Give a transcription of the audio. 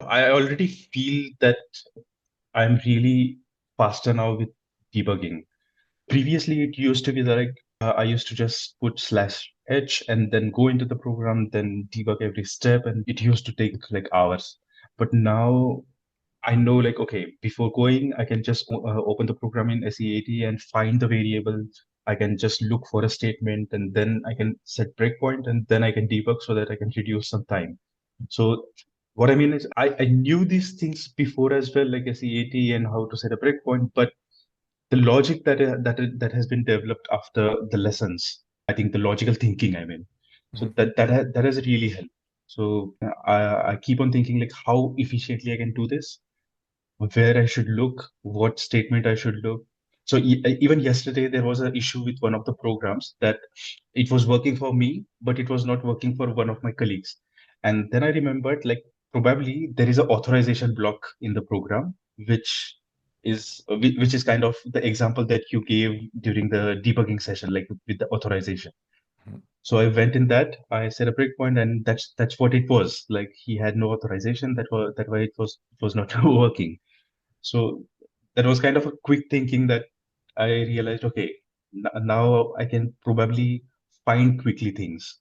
I already feel that I'm really faster now with debugging. Previously, it used to be that I used to just put slash h and then go into the program, then debug every step, and it used to take like hours. But now I know, like, okay, before going, I can just open the program in SEAT and find the variable. I can just look for a statement, and then I can set breakpoint, and then I can debug so that I can reduce some time. So what I mean is, I knew these things before as well, like SEAT and how to set a breakpoint, but the logic that has been developed after the lessons, I think the logical thinking, I mean, so Mhm. that has really helped. So I keep on thinking like how efficiently I can do this, where I should look, what statement I should look. So even yesterday, there was an issue with one of the programs that it was working for me, but it was not working for one of my colleagues. And then I remembered, like, probably there is an authorization block in the program, which is kind of the example that you gave during the debugging session, like with the authorization. Mhm. So I went in that, I set a breakpoint, and that's what it was. Like he had no authorization. That why it was not working. So that was kind of a quick thinking that I realized, okay, now I can probably find quickly things.